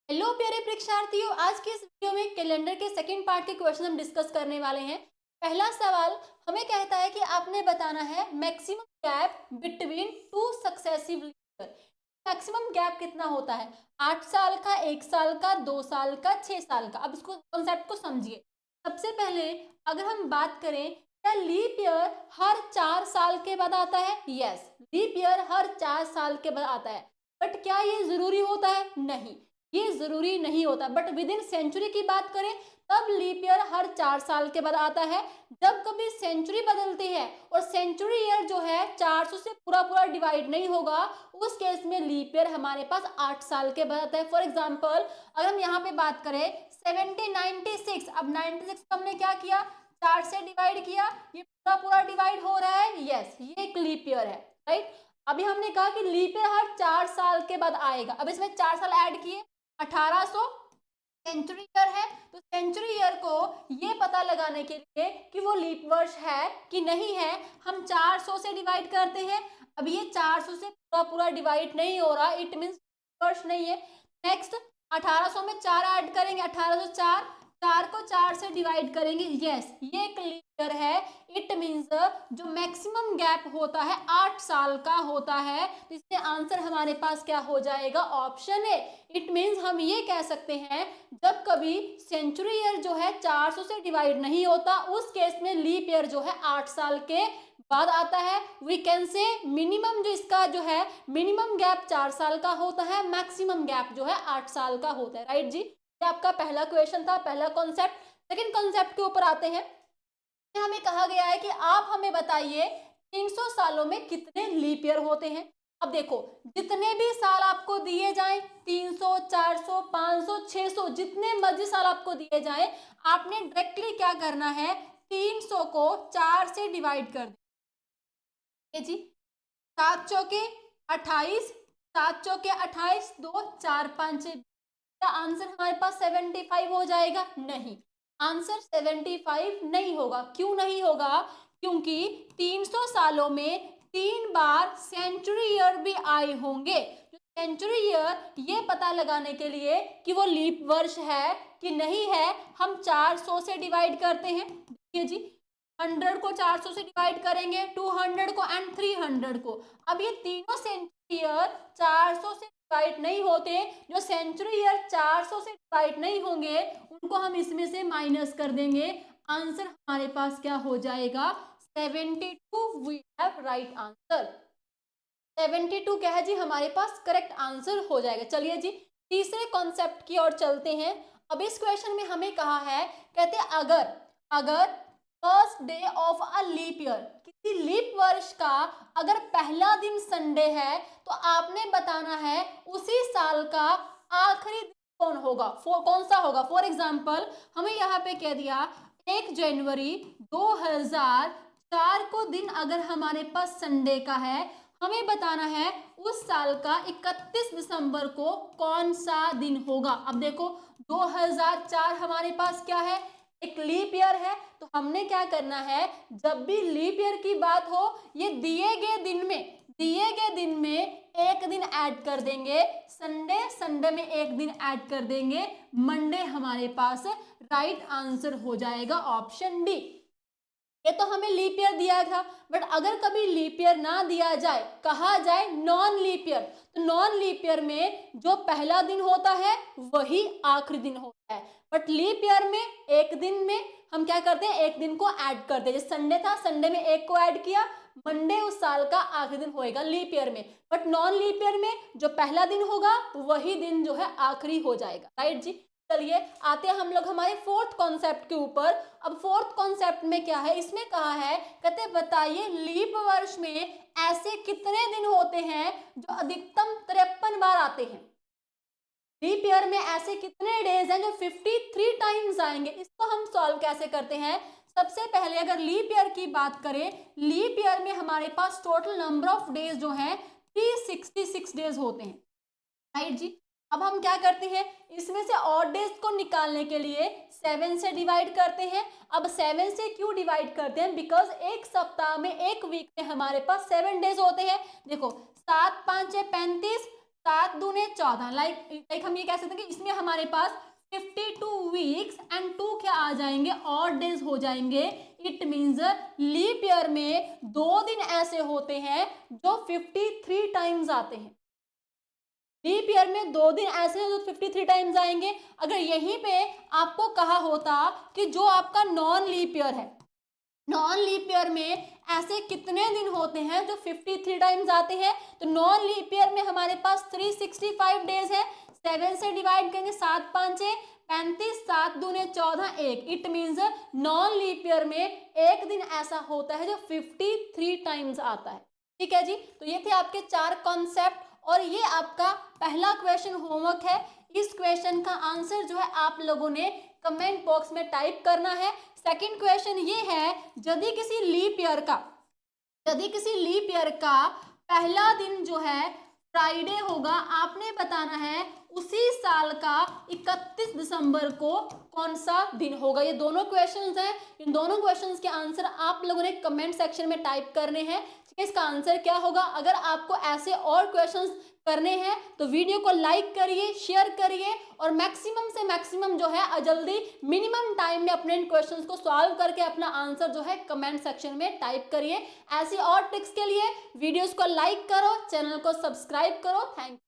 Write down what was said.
Hello प्यारे परीक्षार्थियों, आज की इस वीडियो में कैलेंडर के सेकंड पार्ट के क्वेश्चन हम डिस्कस करने वाले हैं। पहला सवाल हमें कहता है कि आपने बताना है maximum gap between two successive year. Maximum gap कितना होता है? 8 साल का, 1 साल का, 2 साल का, 6 साल का। अब इसको कॉन्सेप्ट को समझिए। सबसे पहले अगर हम बात करें, क्या लीप ईयर हर 4 साल के बाद आता है? यस, लीप ईयर हर 4 साल के बाद आता है। बट क्या ये जरूरी होता है? नहीं, ये जरूरी नहीं होता। बट विद इन सेंचुरी की बात करें तब लीप ईयर हर 4 साल के बाद आता है। जब कभी सेंचुरी बदलती है और सेंचुरी ईयर जो है 400 से पूरा पूरा डिवाइड नहीं होगा, उस केस में लीप ईयर हमारे पास 8 साल के बाद आता है। फॉर एग्जाम्पल अगर हम यहाँ पे बात करें 1796, अब 96 को हमने क्या किया, 4 से डिवाइड किया, ये पूरा पूरा डिवाइड हो रहा है। यस, ये एक लीप ईयर है, राइट। अभी हमने कहा कि लीप ईयर हर 4 साल के बाद आएगा। अब इसमें 4 साल ऐड किए, 1800 सेंचुरी ईयर है। तो सेंचुरी ईयर को ये पता लगाने के लिए कि वो लीप वर्ष है कि नहीं है, हम 400 से डिवाइड करते हैं। अब ये 400 से पूरा पूरा डिवाइड नहीं हो रहा, इट मींस वर्ष नहीं है। नेक्स्ट 1800 में 4 ऐड करेंगे, 1804, 4 को 4 से डिवाइड करेंगे। यस, ये एक लीप ईयर है। इट मींस जो मैक्सिमम गैप होता है 8 साल का होता है। तो इसमें आंसर हमारे पास क्या हो जाएगा? Option A. इट मींस हम ये कह सकते हैं जब कभी सेंचुरी ईयर जो है 400 से डिवाइड नहीं होता, उस केस में लीप ईयर जो है 8 साल के बाद आता है। वी कैन से मिनिमम जो इसका जो है मिनिमम गैप 4 साल का होता है, मैक्सिमम गैप जो है 8 साल का होता है, राइट जी। ये आपका पहला क्वेश्चन था, पहला कॉन्सेप्ट। सेकंड कॉन्सेप्ट के ऊपर आते हैं। हमें कहा गया है कि आप हमें बताइए 300 सालों में कितने लीप ईयर होते हैं। अब देखो, जितने भी साल आपको दिए जाएं, 300, 400, 500, 600, जितने मर्जी साल आपको दिए जाएं, आपने डायरेक्टली क्या करना है, 300 को 4 से डिवाइड कर दें जी। 7 चौके 28, 7 चौके 28, 2 4 5 का आंसर हमारे पास 75 हो जाएगा? नहीं, आंसर 75 नहीं होगा। क्यों नहीं होगा? क्योंकि 300 सालों में 3 बार सेंचुरी ईयर भी आए होंगे। सेंचुरी ईयर ये पता लगाने के लिए कि वो लीप वर्ष है कि नहीं है, हम 400 से डिवाइड करते हैं। देखिए जी, 100 को 400 से डिवाइड करेंगे, 200 को एंड 300 को। अब ये तीनों सेंचुरी ईयर 400 से डिवाइड नहीं होते। जो सेंचुरी ईयर 400 से डिवाइड नहीं होंगे उनको हम इसमें से माइनस कर देंगे। आंसर हमारे पास क्या हो जाएगा? 72। We have right answer. 72 क्या है जी हमारे पास करेक्ट आंसर हो जाएगा। चलिए जी, तीसरे कॉन्सेप्ट की ओर चलते हैं। अब इस क्वेश्चन में हमें कहा है, कहते हैं अगर अगर first day of a leap year, किसी लीप वर्ष का अगर पहला दिन संडे है, तो आपने बताना है उसी साल का आखिरी दिन कौन होगा, कौन सा होगा। फॉर एग्जाम्पल हमें यहाँ पे कह दिया 1 जनवरी 2004 को दिन अगर हमारे पास संडे का है, हमें बताना है उस साल का 31 दिसंबर को कौन सा दिन होगा। अब देखो 2004 हमारे पास क्या है, एक लीप ईयर है। तो हमने क्या करना है, जब भी लीप ईयर की बात हो, ये दिए गए दिन में एक दिन ऐड कर देंगे। संडे में एक दिन ऐड कर देंगे, मंडे हमारे पास राइट आंसर हो जाएगा ऑप्शन डी। ये तो हमें लीप ईयर दिया था। बट अगर कभी लीप ईयर ना दिया जाए, कहा जाए नॉन लीप ईयर, तो नॉन लीप ईयर में जो पहला दिन होता है वही आखिरी दिन होता है। बट लीप ईयर में एक दिन में हम क्या करते हैं, एक दिन को ऐड करते हैं। जैसे संडे था, संडे में एक को ऐड किया, मंडे उस साल का आखिरी दिन होएगा लीप ईयर में। बट नॉन लीप ईयर में जो पहला दिन होगा वही दिन जो है आखिरी हो जाएगा, राइट जी। चलिए आते हैं हम लोग हमारे फोर्थ कॉन्सेप्ट के ऊपर। अब फोर्थ कॉन्सेप्ट में क्या है, इसमें कहा है, कहते बताइए लीप वर्ष में ऐसे कितने दिन होते हैं जो अधिकतम 53 बार आते हैं। लीप ईयर में ऐसे कितने डेज हैं जो 53 टाइम्स आएंगे। इसको हम सॉल्व कैसे करते हैं? सबसे पहले अगर लीप ईयर की बात करें, लीप ईयर में हमारे पास टोटल नंबर ऑफ डेज जो है 366 डेज होते हैं, राइट जी। अब हम क्या करते हैं, इसमें से ऑड डेज को निकालने के लिए 7 से डिवाइड करते हैं। अब 7 से क्यों डिवाइड करते हैं? बिकॉज एक सप्ताह में, एक वीक में हमारे पास 7 डेज होते हैं। देखो 7 5 है 35, 7 दूने 14, लाइक हम ये कह सकते हैं कि इसमें हमारे पास 52 वीक्स एंड 2 क्या आ जाएंगे, ऑड डेज हो जाएंगे। इट मीन्स लीप ईयर में 2 दिन ऐसे होते हैं जो 53 टाइम्स आते हैं। लीप ईयर में 2 दिन ऐसे हैं जो 53 टाइम्स आएंगे। अगर यहीं पे आपको कहा होता कि जो आपका नॉन लीप ईयर है, नॉन लीप ईयर में ऐसे कितने दिन होते हैं जो 53 टाइम्स आते हैं, तो नॉन लीप ईयर में हमारे पास 365 डेज है। 7 से डिवाइड करेंगे, 7 5 35, 7 दूने 14, 1। It means non leap year में एक दिन ऐसा होता है जो 53 टाइम्स आता है। ठीक है जी, तो ये थे आपके 4 कॉन्सेप्ट और ये आपका पहला क्वेश्चन होमवर्क है। इस क्वेश्चन का आंसर जो है आप लोगों ने कमेंट बॉक्स में टाइप करना है। सेकंड क्वेश्चन ये है, यदि किसी लीप ईयर का पहला दिन जो है फ्राइडे होगा, आपने बताना है उसी साल का 31 दिसंबर को कौन सा दिन होगा। ये दोनों क्वेश्चंस हैं, इन दोनों क्वेश्चंस के आंसर आप लोगों ने कमेंट सेक्शन में टाइप करने हैं। ठीक है, इसका आंसर क्या होगा। अगर आपको ऐसे और क्वेश्चंस करने हैं तो वीडियो को लाइक करिए, शेयर करिए और मैक्सिमम से मैक्सिमम जो है जल्दी मिनिमम टाइम में अपने इन क्वेश्चंस को सॉल्व करके अपना आंसर जो है कमेंट सेक्शन में टाइप करिए। ऐसी और ट्रिक्स के लिए वीडियोस को लाइक करो, चैनल को सब्सक्राइब करो। Thank you.